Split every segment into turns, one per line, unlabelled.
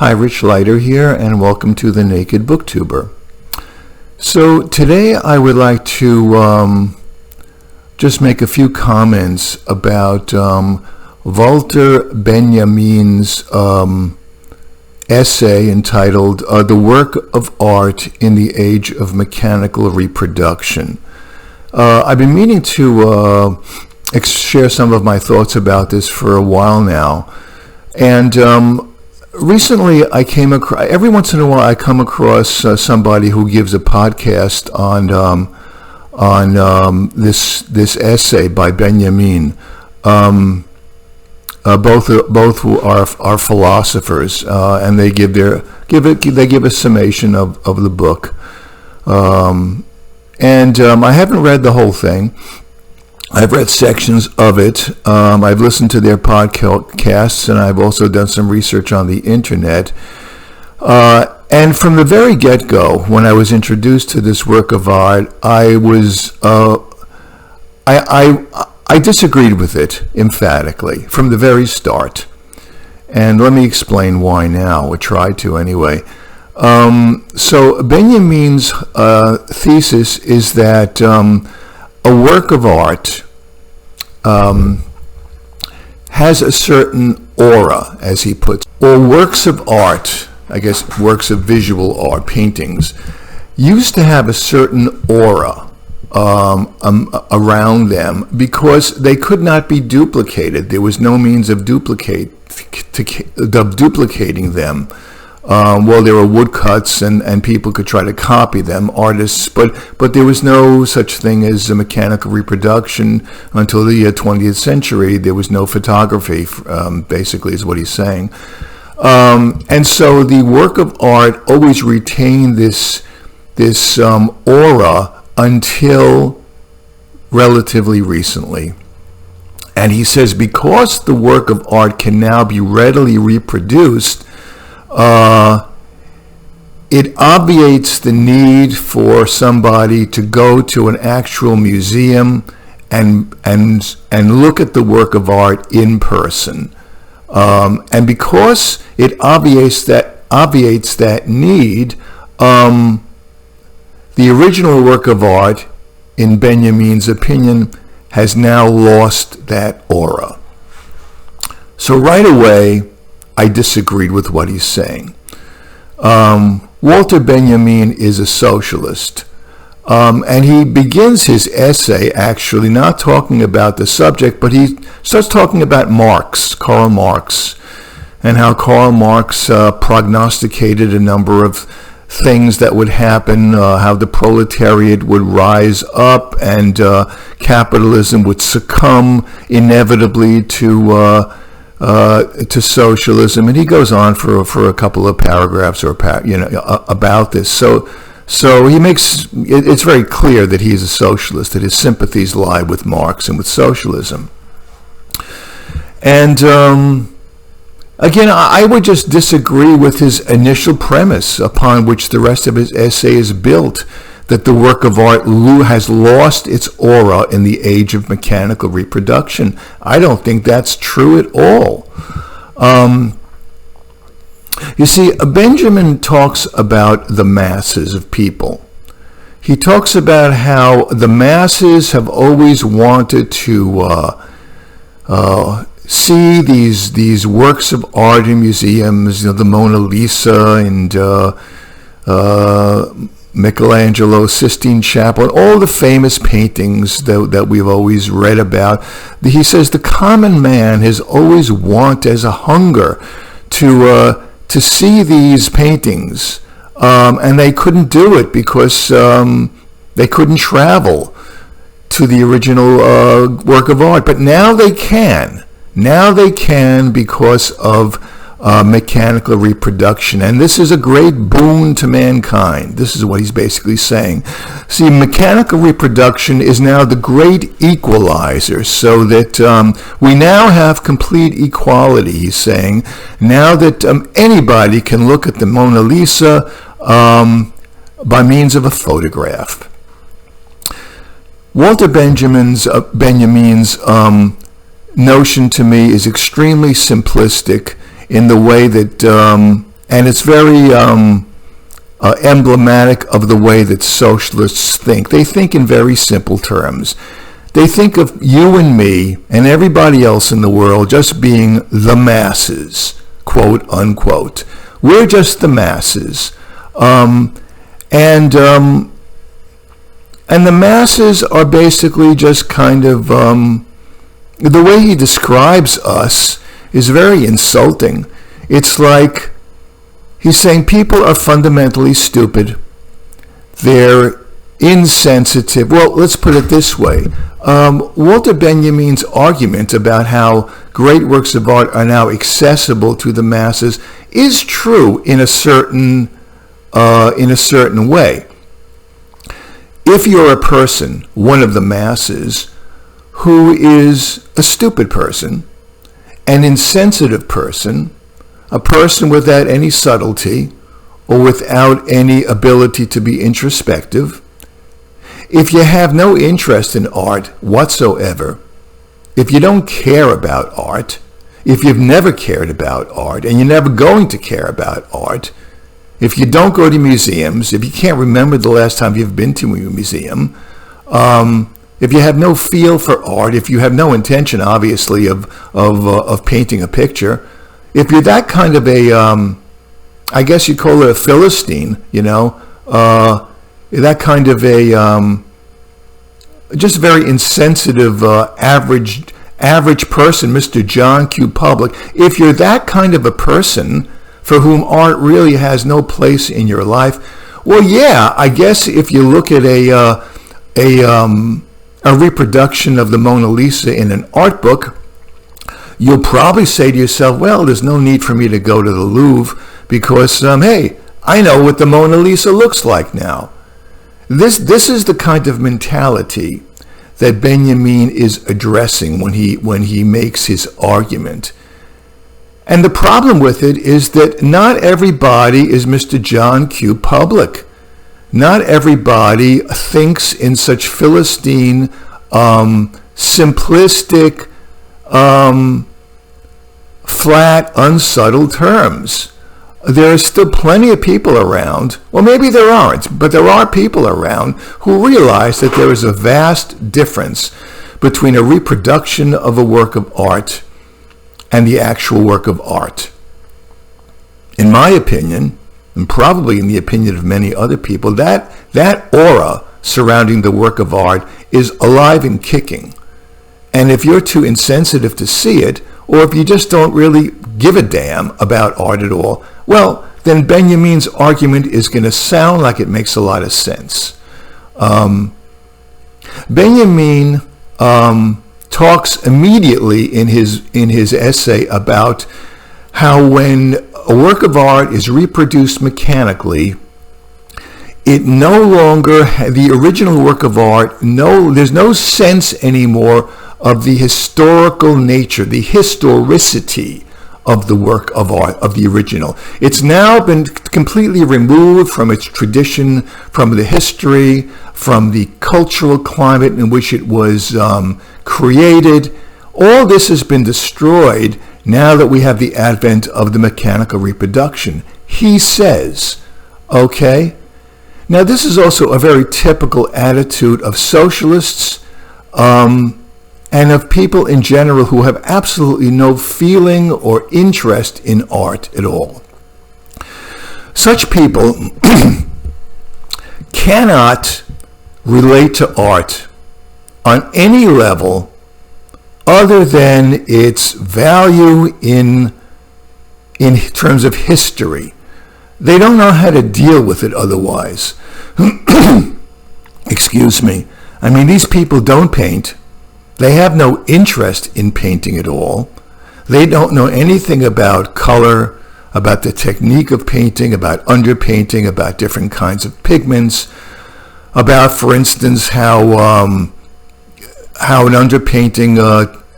Hi, Rich Leiter here, and welcome to the Naked Booktuber. So today I would like to just make a few comments about Walter Benjamin's essay entitled The Work of Art in the Age of Mechanical Reproduction. I've been meaning to share some of my thoughts about this for a while now, and recently, I came across. Every once in a while, I come across somebody who gives a podcast on this essay by Benjamin. Both who are philosophers, and they give a summation of the book. I haven't read the whole thing. I've read sections of it. I've listened to their podcasts, and I've also done some research on the internet. And from the very get-go, when I was introduced to this work of art, I disagreed with it emphatically from the very start. And let me explain why now, or try to anyway. So Benjamin's thesis is that a work of art has a certain aura, as he puts it, or works of art, I guess works of visual art, paintings, used to have a certain aura around them because they could not be duplicated. There was no means of duplicating them. Well, there were woodcuts, and people could try to copy them, artists, but there was no such thing as a mechanical reproduction until the 20th century. There was no photography, basically, is what he's saying. And so the work of art always retained this aura until relatively recently. And he says because the work of art can now be readily reproduced, it obviates the need for somebody to go to an actual museum and look at the work of art in person. And because it obviates that need, the original work of art, in Benjamin's opinion, has now lost that aura. So right away, I disagreed with what he's saying. Walter Benjamin is a socialist, and he begins his essay actually not talking about the subject, but he starts talking about Karl Marx, and how Karl Marx prognosticated a number of things that would happen, how the proletariat would rise up and capitalism would succumb inevitably to socialism, and he goes on for a couple of paragraphs about this. So he makes it's very clear that he's a socialist, that his sympathies lie with Marx and with socialism. And again, I would just disagree with his initial premise upon which the rest of his essay is built, that the work of art has lost its aura in the age of mechanical reproduction. I don't think that's true at all. You see, Benjamin talks about the masses of people. He talks about how the masses have always wanted to see these works of art in museums, the Mona Lisa and Michelangelo's Sistine Chapel, and all the famous paintings that we've always read about. He says the common man has always wanted, as a hunger, to see these paintings, and they couldn't do it because they couldn't travel to the original work of art. But now they can. Now they can because of mechanical reproduction, and this is a great boon to mankind. This is what he's basically saying. See, mechanical reproduction is now the great equalizer, so that we now have complete equality, he's saying, now that anybody can look at the Mona Lisa by means of a photograph. Walter Benjamin's notion to me is extremely simplistic in the way that And it's very emblematic of the way that socialists think. They think in very simple terms. They think of you and me and everybody else in the world just being the masses, quote unquote. We're just the masses. And the masses are basically just kind of, the way he describes us is very insulting. It's like he's saying people are fundamentally stupid. They're insensitive. Well, let's put it this way. Walter Benjamin's argument about how great works of art are now accessible to the masses is true in a certain way. If you're a person, one of the masses, who is a stupid person, an insensitive person, a person without any subtlety or without any ability to be introspective, if you have no interest in art whatsoever, if you don't care about art, if you've never cared about art and you're never going to care about art, if you don't go to museums, if you can't remember the last time you've been to a museum, if you have no feel for art, if you have no intention, obviously, of painting a picture, if you're that kind of a, I guess you'd call it a Philistine, that kind of a just very insensitive average person, Mr. John Q. Public. If you're that kind of a person for whom art really has no place in your life, well, yeah, I guess if you look at a reproduction of the Mona Lisa in an art book, you'll probably say to yourself, well, there's no need for me to go to the Louvre because, hey, I know what the Mona Lisa looks like now. This is the kind of mentality that Benjamin is addressing when he makes his argument. And the problem with it is that not everybody is Mr. John Q. Public. Not everybody thinks in such Philistine, simplistic, flat, unsubtle terms. There are still plenty of people around, well, maybe there aren't, but there are people around who realize that there is a vast difference between a reproduction of a work of art and the actual work of art. In my opinion, and probably in the opinion of many other people, that aura surrounding the work of art is alive and kicking. And if you're too insensitive to see it, or if you just don't really give a damn about art at all, well, then Benjamin's argument is going to sound like it makes a lot of sense. Benjamin talks immediately in his essay about how when a work of art is reproduced mechanically, it no longer, the original work of art, there's no sense anymore of the historical nature, the historicity of the work of art, of the original. It's now been completely removed from its tradition, from the history, from the cultural climate in which it was created. All this has been destroyed now that we have the advent of the mechanical reproduction. He says, okay? Now this is also a very typical attitude of socialists, and of people in general who have absolutely no feeling or interest in art at all. Such people cannot relate to art on any level other than its value in terms of history. They don't know how to deal with it otherwise. Excuse me. I mean, these people don't paint. They have no interest in painting at all. They don't know anything about color, about the technique of painting, about underpainting, about different kinds of pigments, about, for instance, how an underpainting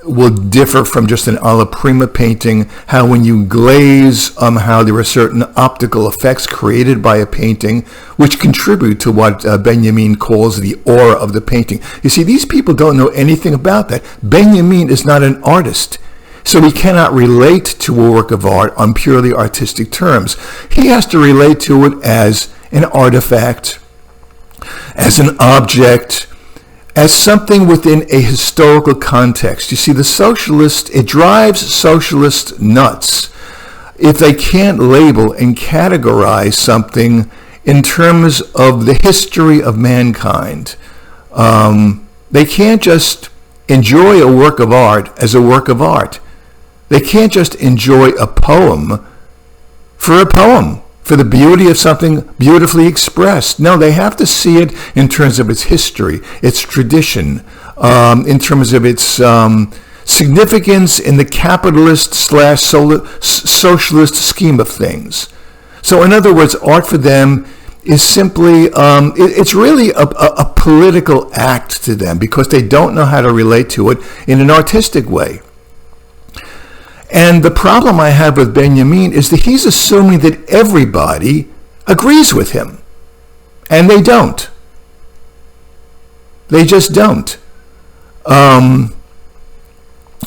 will differ from just an alla prima painting, how when you glaze, how there are certain optical effects created by a painting which contribute to what Benjamin calls the aura of the painting. You see, these people don't know anything about that. Benjamin is not an artist. So he cannot relate to a work of art on purely artistic terms. He has to relate to it as an artifact, as an object, as something within a historical context. You see, it drives socialists nuts if they can't label and categorize something in terms of the history of mankind. They can't just enjoy a work of art as a work of art. They can't just enjoy a poem, for the beauty of something beautifully expressed. No, they have to see it in terms of its history, its tradition, in terms of its significance in the capitalist/socialist scheme of things. So in other words, art for them is simply, it's really a political act to them because they don't know how to relate to it in an artistic way. And the problem I have with Benjamin is that he's assuming that everybody agrees with him. And they don't. They just don't. The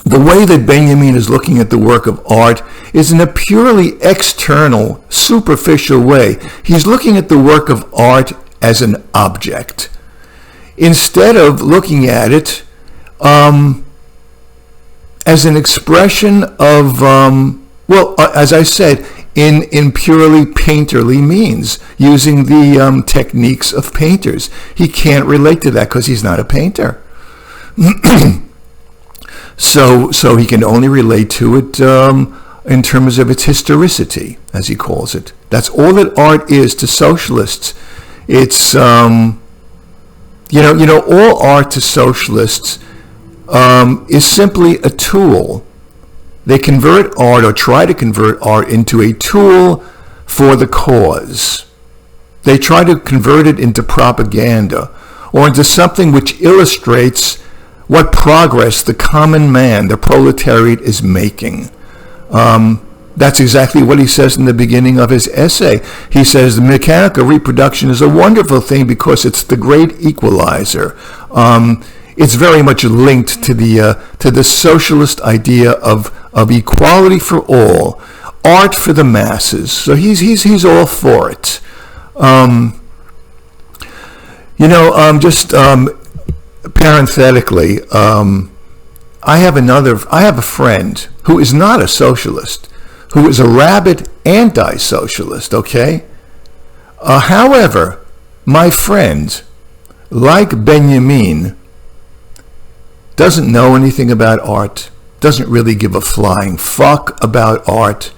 way that Benjamin is looking at the work of art is in a purely external, superficial way. He's looking at the work of art as an object, instead of looking at it as an expression of, as I said, in purely painterly means, using the techniques of painters. He can't relate to that because he's not a painter. So he can only relate to it in terms of its historicity, as he calls it. That's all that art is to socialists. It's all art to socialists is simply a tool. They convert art, or try to convert art, into a tool for the cause. They try to convert it into propaganda or into something which illustrates what progress the common man, the proletariat, is making. That's exactly what he says in the beginning of his essay. He says the mechanical reproduction is a wonderful thing because it's the great equalizer. It's very much linked to the socialist idea of equality for all, art for the masses. So he's all for it. Parenthetically, I have a friend who is not a socialist, who is a rabid anti-socialist, okay? However, my friend, like Benjamin, doesn't know anything about art, doesn't really give a flying fuck about art,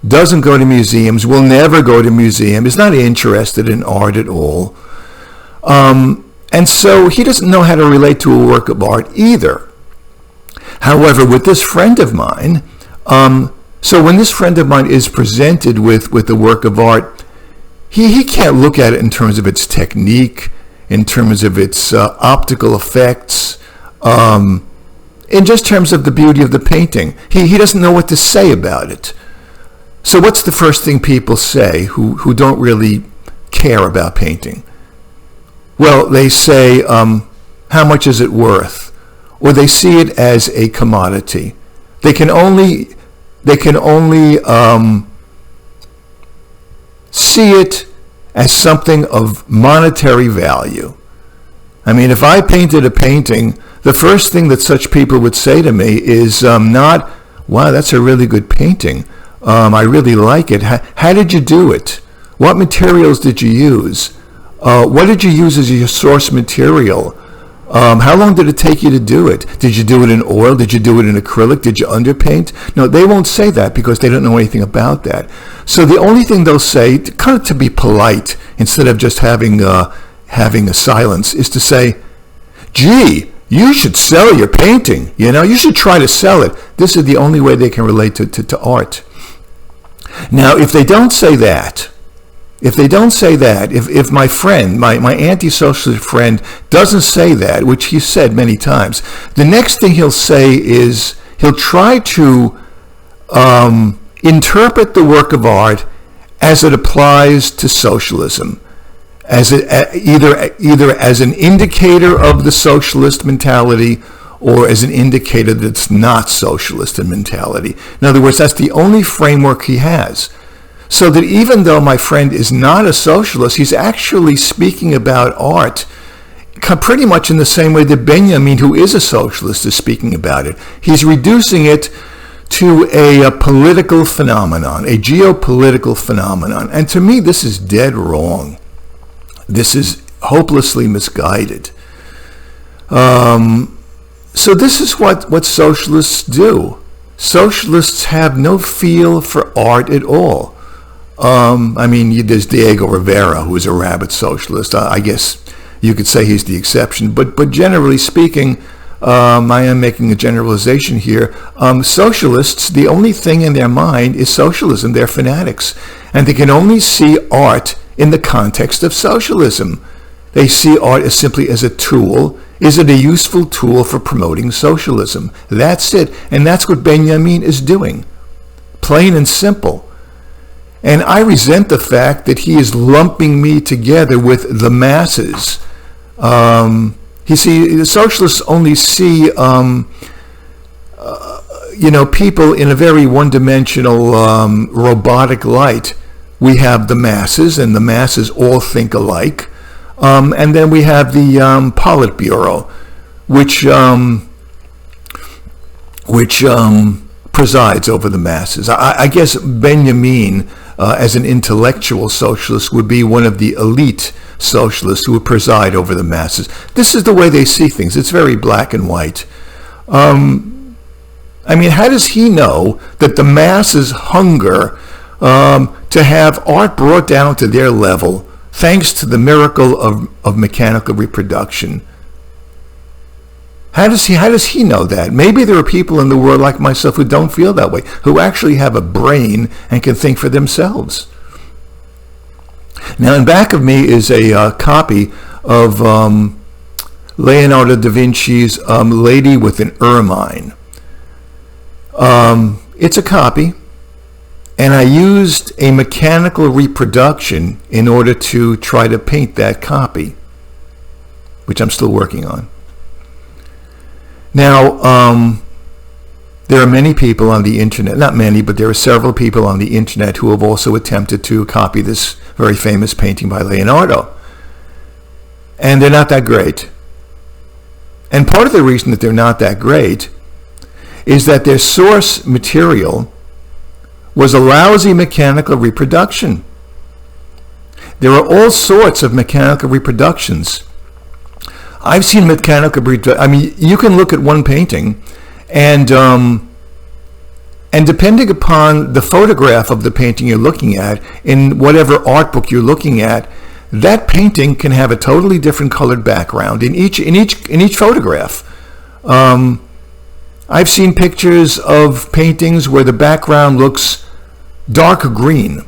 doesn't go to museums, will never go to museums, is not interested in art at all. And so he doesn't know how to relate to a work of art either. However, with this friend of mine, so when this friend of mine is presented with a work of art, he can't look at it in terms of its technique, in terms of its optical effects, in just terms of the beauty of the painting. He doesn't know what to say about it. So what's the first thing people say who don't really care about painting? Well, they say, how much is it worth? Or they see it as a commodity. They can only see it as something of monetary value. I mean, if I painted a painting, the first thing that such people would say to me is not, wow, that's a really good painting. I really like it. How did you do it? What materials did you use? What did you use as your source material? How long did it take you to do it? Did you do it in oil? Did you do it in acrylic? Did you underpaint? No, they won't say that because they don't know anything about that. So the only thing they'll say, kind of to be polite, instead of just having a silence, is to say, gee, you should sell your painting. You should try to sell it. This is the only way they can relate to art. Now, if they don't say that, if my friend, my anti-socialist friend doesn't say that, which he said many times, the next thing he'll say is he'll try to interpret the work of art as it applies to socialism, as either as an indicator of the socialist mentality or as an indicator that it's not socialist in mentality. In other words, that's the only framework he has. So that even though my friend is not a socialist, he's actually speaking about art pretty much in the same way that Benjamin, who is a socialist, is speaking about it. He's reducing it to a political phenomenon, a geopolitical phenomenon. And to me, this is dead wrong. This is hopelessly misguided. So this is what socialists do. Socialists have no feel for art at all. There's Diego Rivera, who is a rabid socialist. I guess you could say he's the exception. But generally speaking, I am making a generalization here. Socialists, the only thing in their mind is socialism. They're fanatics. And they can only see art in the context of socialism. They see art as simply as a tool. Is it a useful tool for promoting socialism? That's it. And that's what Benjamin is doing. Plain and simple. And I resent the fact that he is lumping me together with the masses. The socialists only see, people in a very one-dimensional, robotic light. We have the masses, and the masses all think alike. And then we have the Politburo, which presides over the masses. I guess Benjamin, as an intellectual socialist, would be one of the elite socialists who would preside over the masses. This is the way they see things. It's very black and white. How does he know that the masses hunger to have art brought down to their level thanks to the miracle of mechanical reproduction? How does he know that? Maybe there are people in the world like myself who don't feel that way, who actually have a brain and can think for themselves. Now, in back of me is a copy of Leonardo da Vinci's Lady with an Ermine. It's a copy, and I used a mechanical reproduction in order to try to paint that copy, which I'm still working on. Now, there are many people on the internet, not many, but there are several people on the internet who have also attempted to copy this very famous painting by Leonardo. And they're not that great. And part of the reason that they're not that great is that their source material was a lousy mechanical reproduction. There are all sorts of mechanical reproductions. I've seen mechanical reproduction. You can look at one painting and depending upon the photograph of the painting you're looking at, in whatever art book you're looking at, that painting can have a totally different colored background in each photograph. I've seen pictures of paintings where the background looks dark green,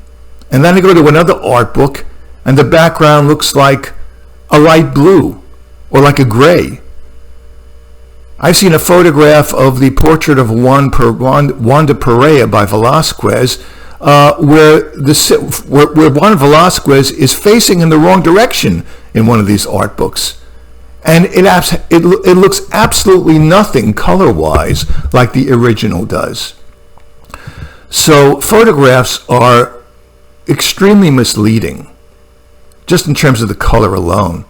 and then I go to another art book and the background looks like a light blue or like a gray. I've seen a photograph of the portrait of Wanda Perea by Velázquez, where Juan Velázquez is facing in the wrong direction in one of these art books. And it looks absolutely nothing color-wise like the original does. So photographs are extremely misleading, just in terms of the color alone.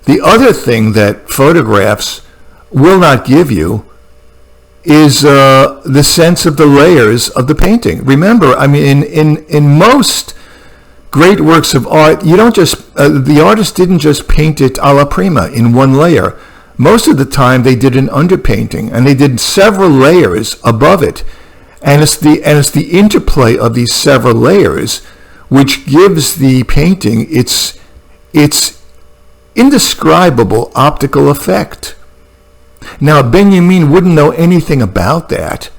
The other thing that photographs will not give you is the sense of the layers of the painting. Remember, in most great works of art, you don't just the artist didn't just paint it a la prima in one layer. Most of the time, they did an underpainting, and they did several layers above it, and it's the interplay of these several layers which gives the painting its indescribable optical effect. Now, Benjamin wouldn't know anything about that,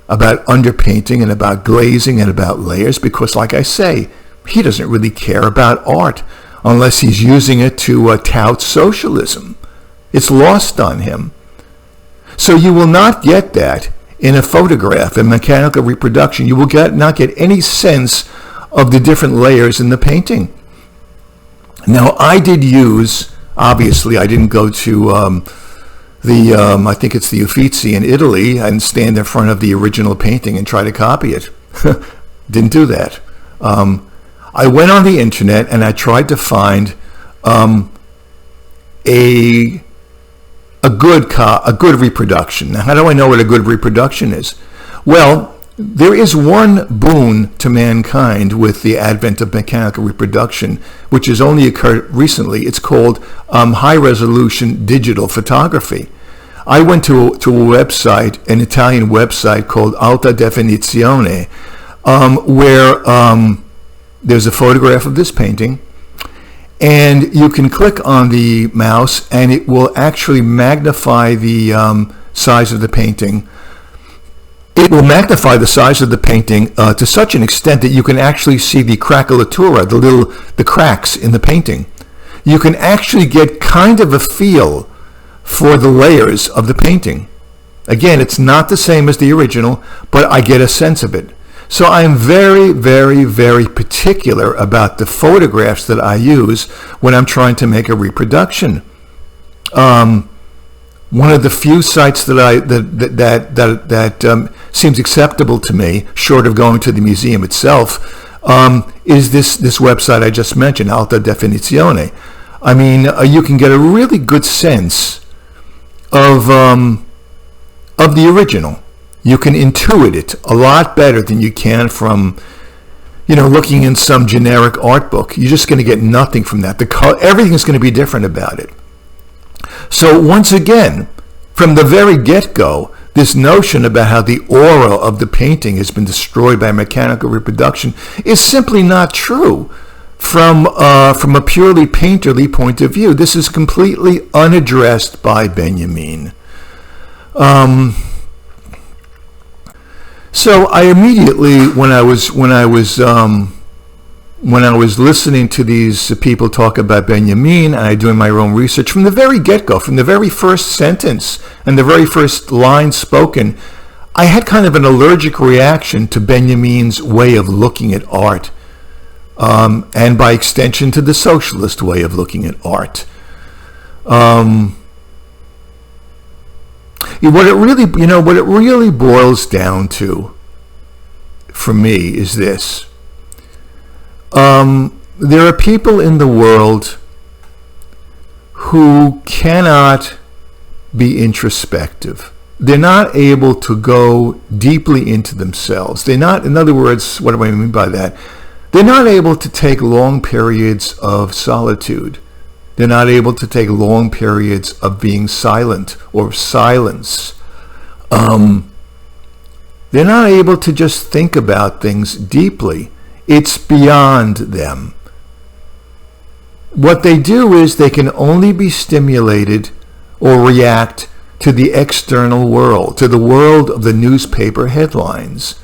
about underpainting and about glazing and about layers, because, like I say, he doesn't really care about art unless he's using it to tout socialism. It's lost on him. So you will not get that in a photograph, a mechanical reproduction. You will not get any sense of the different layers in the painting. Now, I did use, obviously, I didn't go to I think it's the Uffizi in Italy, and stand in front of the original painting and try to copy it. Didn't do that. I went on the internet and I tried to find a good reproduction. Now, how do I know what a good reproduction is? Well, there is one boon to mankind with the advent of mechanical reproduction, which has only occurred recently. It's called high-resolution digital photography. I went to a website, an Italian website called Alta Definizione, where there's a photograph of this painting, and you can click on the mouse and it will actually magnify the size of the painting. It will magnify the size of the painting to such an extent that you can actually see the craquelatura, the cracks in the painting. You can actually get kind of a feel for the layers of the painting. Again, it's not the same as the original, but I get a sense of it. So I am very, very, very particular about the photographs that I use when I'm trying to make a reproduction. One of the few sites that seems acceptable to me, short of going to the museum itself, is this website I just mentioned, Alta Definizione. I mean, you can get a really good sense of the original. You can intuit it a lot better than you can from, looking in some generic art book. You're just going to get nothing from that. Everything's going to be different about it. So once again, from the very get-go, this notion about how the aura of the painting has been destroyed by mechanical reproduction is simply not true from a purely painterly point of view. This is completely unaddressed by Benjamin. So I immediately, when I was listening to these people talk about Benjamin, and I doing my own research from the very get-go, from the very first sentence and the very first line spoken, I had kind of an allergic reaction to Benjamin's way of looking at art, and by extension to the socialist way of looking at art. What it really boils down to, for me, is this. There are people in the world who cannot be introspective. They're not able to go deeply into themselves. They're not, in other words, what do I mean by that? They're not able to take long periods of solitude. They're not able to take long periods of being silent or silence. They're not able to just think about things deeply. It's beyond them. What they do is they can only be stimulated or react to the external world, to the world of the newspaper headlines.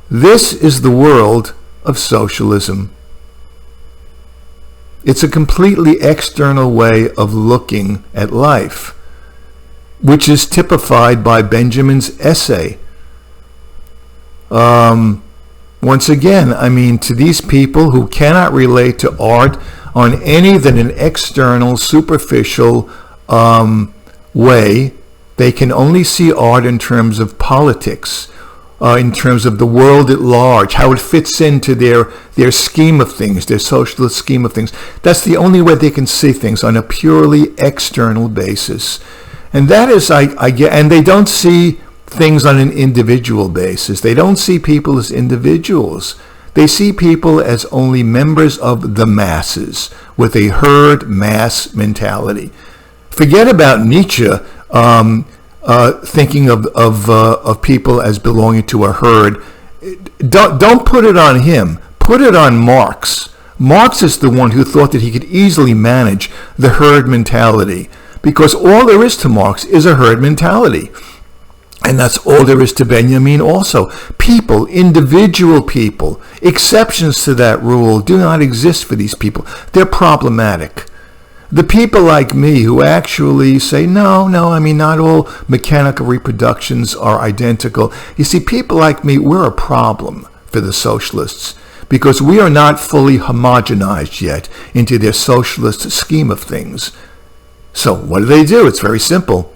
This is the world of socialism. It's a completely external way of looking at life, which is typified by Benjamin's essay. Once again, I mean, to these people who cannot relate to art on any than an external, superficial way, they can only see art in terms of politics, in terms of the world at large, how it fits into their scheme of things, their socialist scheme of things. That's the only way they can see things, on a purely external basis. And that is, I get, and they don't see things on an individual basis. They don't see people as individuals. They see people as only members of the masses, with a herd mass mentality. Forget about Nietzsche thinking of people as belonging to a herd. Don't put it on him. Put it on Marx. Marx is the one who thought that he could easily manage the herd mentality, because all there is to Marx is a herd mentality. And that's all there is to Benjamin also. People, individual people, exceptions to that rule do not exist for these people. They're problematic. The people like me who actually say, no, I mean, not all mechanical reproductions are identical. You see, people like me, we're a problem for the socialists, because we are not fully homogenized yet into their socialist scheme of things. So what do? It's very simple.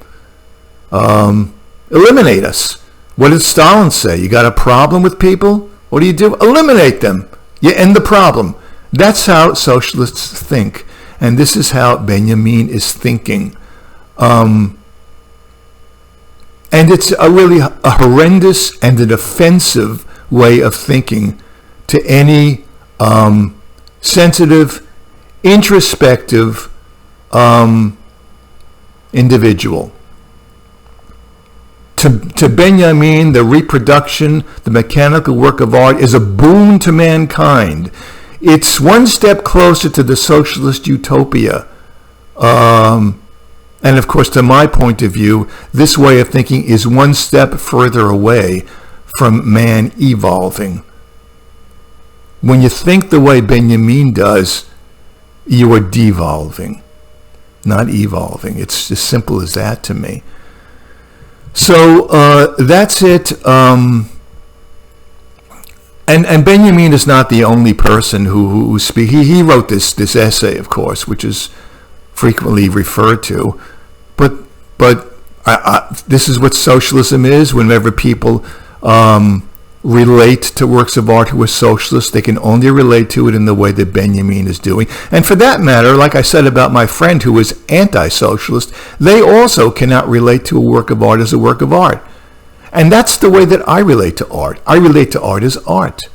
Eliminate us. What did Stalin say? You got a problem with people? What do? Eliminate them. You end the problem. That's how socialists think. And this is how Benjamin is thinking. And it's really a horrendous and an offensive way of thinking to any sensitive, introspective individual. To Benjamin, the reproduction, the mechanical work of art is a boon to mankind. It's one step closer to the socialist utopia. And of course, to my point of view, this way of thinking is one step further away from man evolving. When you think the way Benjamin does, you are devolving, not evolving. It's as simple as that to me. So that's it. And Benjamin is not the only person who speaks. He wrote this essay, of course, which is frequently referred to. But this is what socialism is. Whenever people relate to works of art who are socialist, they can only relate to it in the way that Benjamin is doing. And for that matter, like I said about my friend who is anti-socialist, they also cannot relate to a work of art as a work of art. And that's the way that I relate to art. I relate to art as art.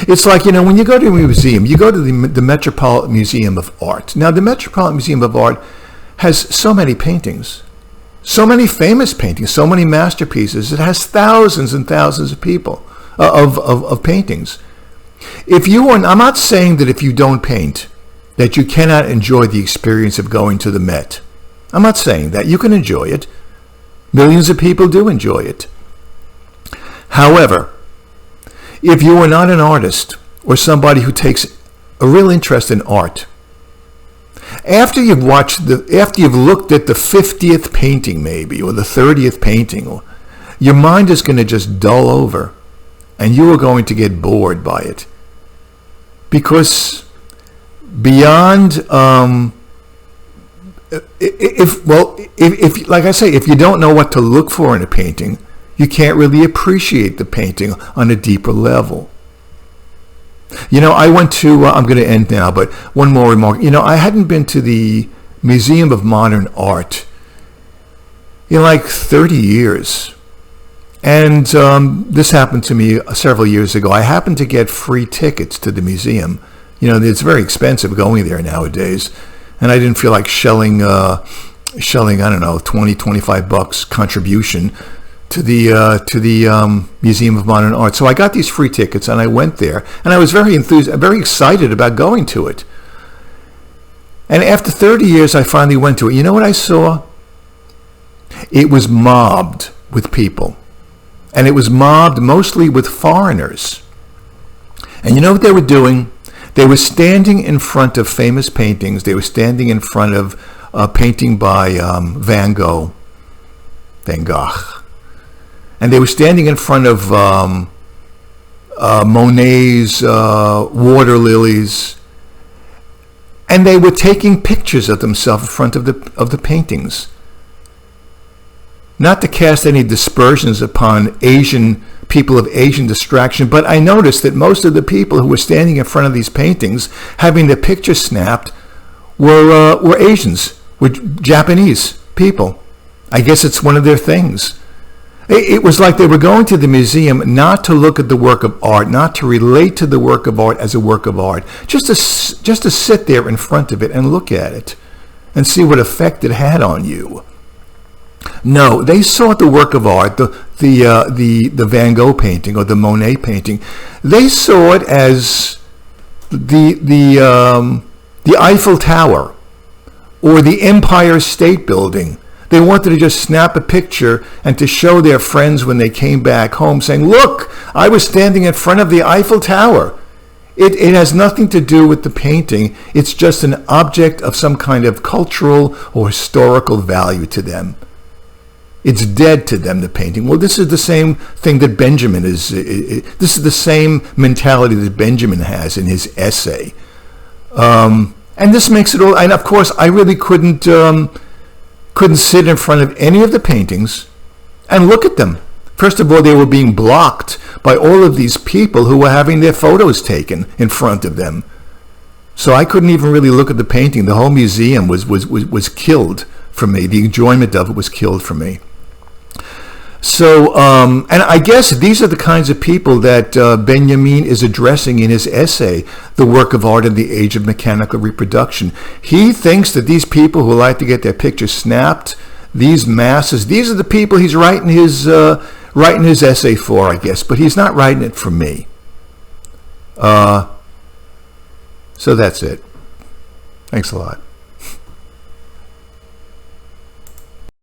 It's like, when you go to a museum, you go to the Metropolitan Museum of Art. Now, the Metropolitan Museum of Art has so many paintings. So many famous paintings, so many masterpieces. It has thousands and thousands of people, of paintings. I'm not saying that if you don't paint, that you cannot enjoy the experience of going to the Met. I'm not saying that. You can enjoy it. Millions of people do enjoy it. However, if you are not an artist or somebody who takes a real interest in art, after you've looked at the 50th painting maybe, or the 30th painting, your mind is going to just dull over, and you are going to get bored by it. Because beyond, if like I say, if you don't know what to look for in a painting, you can't really appreciate the painting on a deeper level. I went to, I'm going to end now, but one more remark. I hadn't been to the Museum of Modern Art in like 30 years. And this happened to me several years ago. I happened to get free tickets to the museum. It's very expensive going there nowadays. And I didn't feel like shelling, I don't know, $20, $25 contribution to the Museum of Modern Art. So I got these free tickets and I went there, and I was very excited about going to it. And after 30 years, I finally went to it. You know what I saw? It was mobbed with people, and it was mobbed mostly with foreigners. And you know what they were doing? They were standing in front of famous paintings. They were standing in front of a painting by Van Gogh. And they were standing in front of Monet's water lilies, and they were taking pictures of themselves in front of the paintings. Not to cast any dispersions upon people of Asian distraction, but I noticed that most of the people who were standing in front of these paintings, having their pictures snapped, were Asians, were Japanese people. I guess it's one of their things. It was like they were going to the museum not to look at the work of art, not to relate to the work of art as a work of art, just to sit there in front of it and look at it and see what effect it had on you. No, they saw the work of art, the Van Gogh painting or the Monet painting. They saw it as the Eiffel Tower or the Empire State Building. They wanted to just snap a picture and to show their friends when they came back home, saying, "Look, I was standing in front of the Eiffel Tower." It has nothing to do with the painting. It's just an object of some kind of cultural or historical value to them. It's dead to them, the painting. Well, this is the same thing that Benjamin is. This is the same mentality that Benjamin has in his essay. And this makes it all. And of course, I really couldn't couldn't sit in front of any of the paintings and look at them. First of all, they were being blocked by all of these people who were having their photos taken in front of them. So I couldn't even really look at the painting. The whole museum was killed for me. The enjoyment of it was killed for me. So, and I guess these are the kinds of people that Benjamin is addressing in his essay, The Work of Art in the Age of Mechanical Reproduction. He thinks that these people who like to get their pictures snapped, these masses, these are the people he's writing his essay for, I guess, but he's not writing it for me. So that's it. Thanks a lot.